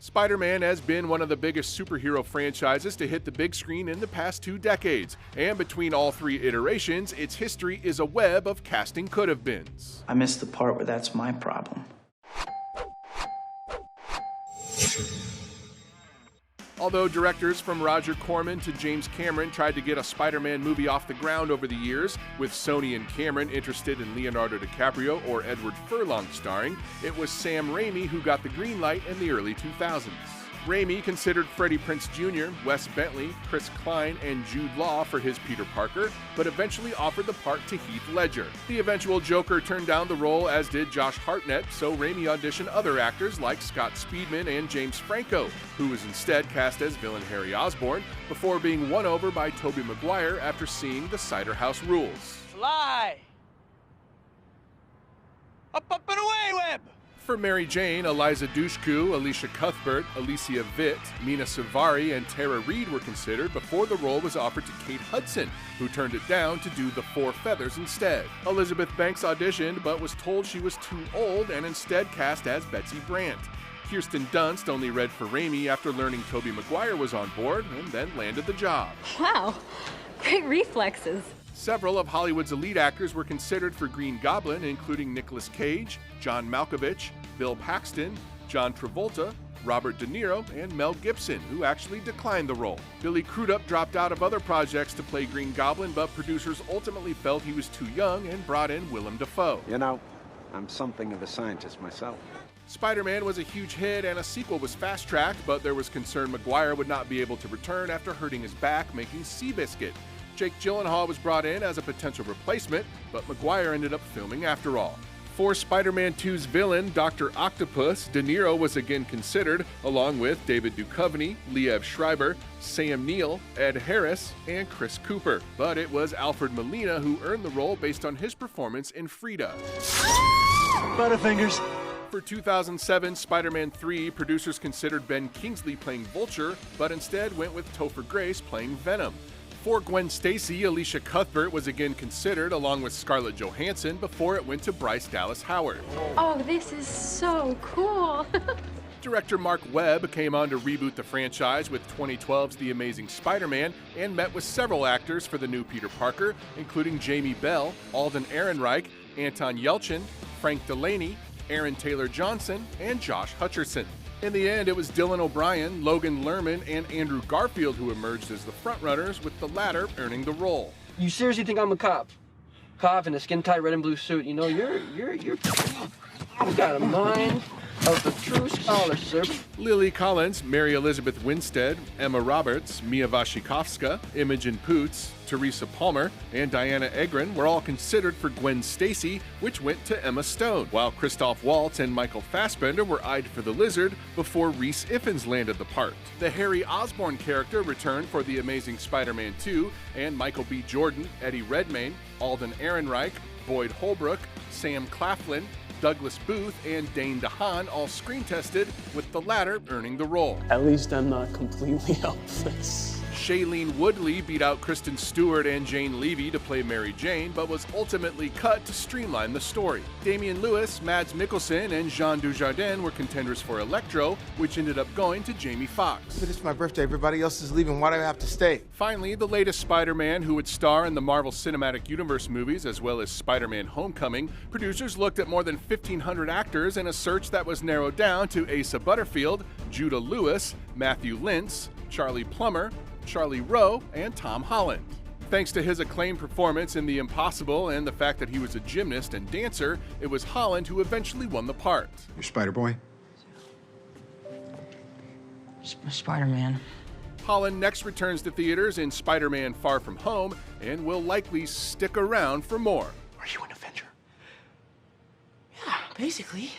Spider-Man has been one of the biggest superhero franchises to hit the big screen in the past 2 decades, and between all 3 iterations, its history is a web of casting could-have-beens. I missed the part where that's my problem. Although directors from Roger Corman to James Cameron tried to get a Spider-Man movie off the ground over the years, with Sony and Cameron interested in Leonardo DiCaprio or Edward Furlong starring, it was Sam Raimi who got the green light in the early 2000s. Raimi considered Freddie Prinze Jr., Wes Bentley, Chris Klein, and Jude Law for his Peter Parker, but eventually offered the part to Heath Ledger. The eventual Joker turned down the role, as did Josh Hartnett, so Raimi auditioned other actors like Scott Speedman and James Franco, who was instead cast as villain Harry Osborn, before being won over by Tobey Maguire after seeing The Cider House Rules. Fly! Up, up, and away, Webb! For Mary Jane, Eliza Dushku, Alicia Cuthbert, Alicia Vitt, Mina Suvari, and Tara Reid were considered before the role was offered to Kate Hudson, who turned it down to do The Four Feathers instead. Elizabeth Banks auditioned but was told she was too old and instead cast as Betsy Brandt. Kirsten Dunst only read for Raimi after learning Tobey Maguire was on board and then landed the job. Wow, great reflexes. Several of Hollywood's elite actors were considered for Green Goblin, including Nicolas Cage, John Malkovich, Bill Paxton, John Travolta, Robert De Niro, and Mel Gibson, who actually declined the role. Billy Crudup dropped out of other projects to play Green Goblin, but producers ultimately felt he was too young and brought in Willem Dafoe. You know, I'm something of a scientist myself. Spider-Man was a huge hit and a sequel was fast-tracked, but there was concern Maguire would not be able to return after hurting his back making Seabiscuit. Jake Gyllenhaal was brought in as a potential replacement, but Maguire ended up filming after all. For Spider-Man 2's villain, Dr. Octopus, De Niro was again considered, along with David Duchovny, Liev Schreiber, Sam Neill, Ed Harris, and Chris Cooper. But it was Alfred Molina who earned the role based on his performance in Frida. Butterfingers. For 2007 Spider-Man 3, producers considered Ben Kingsley playing Vulture, but instead went with Topher Grace playing Venom. For Gwen Stacy, Alicia Cuthbert was again considered, along with Scarlett Johansson, before it went to Bryce Dallas Howard. Oh, this is so cool. Director Mark Webb came on to reboot the franchise with 2012's The Amazing Spider-Man and met with several actors for the new Peter Parker, including Jamie Bell, Alden Ehrenreich, Anton Yelchin, Frank Delaney, Aaron Taylor Johnson, and Josh Hutcherson. In the end, it was Dylan O'Brien, Logan Lerman, and Andrew Garfield who emerged as the frontrunners, with the latter earning the role. You seriously think I'm a cop? Cop in a skin-tight red and blue suit. You know, you've got a mind of the true scholar, sir. Lily Collins, Mary Elizabeth Winstead, Emma Roberts, Mia Wasikowska, Imogen Poots, Teresa Palmer, and Diana Egren were all considered for Gwen Stacy, which went to Emma Stone, while Christoph Waltz and Michael Fassbender were eyed for the Lizard before Rhys Ifans landed the part. The Harry Osborn character returned for The Amazing Spider-Man 2, and Michael B. Jordan, Eddie Redmayne, Alden Ehrenreich, Boyd Holbrook, Sam Claflin, Douglas Booth, and Dane DeHaan all screen tested, with the latter earning the role. At least I'm not completely helpless. Shailene Woodley beat out Kristen Stewart and Jane Levy to play Mary Jane, but was ultimately cut to streamline the story. Damian Lewis, Mads Mikkelsen, and Jean Dujardin were contenders for Electro, which ended up going to Jamie Foxx. But it's my birthday, everybody else is leaving, why do I have to stay? Finally, the latest Spider-Man, who would star in the Marvel Cinematic Universe movies as well as Spider-Man Homecoming, producers looked at more than 1,500 actors in a search that was narrowed down to Asa Butterfield, Judah Lewis, Matthew Lintz, Charlie Plummer, Charlie Rowe, and Tom Holland. Thanks to his acclaimed performance in The Impossible and the fact that he was a gymnast and dancer, it was Holland who eventually won the part. You're Spider-Boy? Spider-Man. Holland next returns to theaters in Spider-Man Far From Home and will likely stick around for more. Are you an Avenger? Yeah, basically.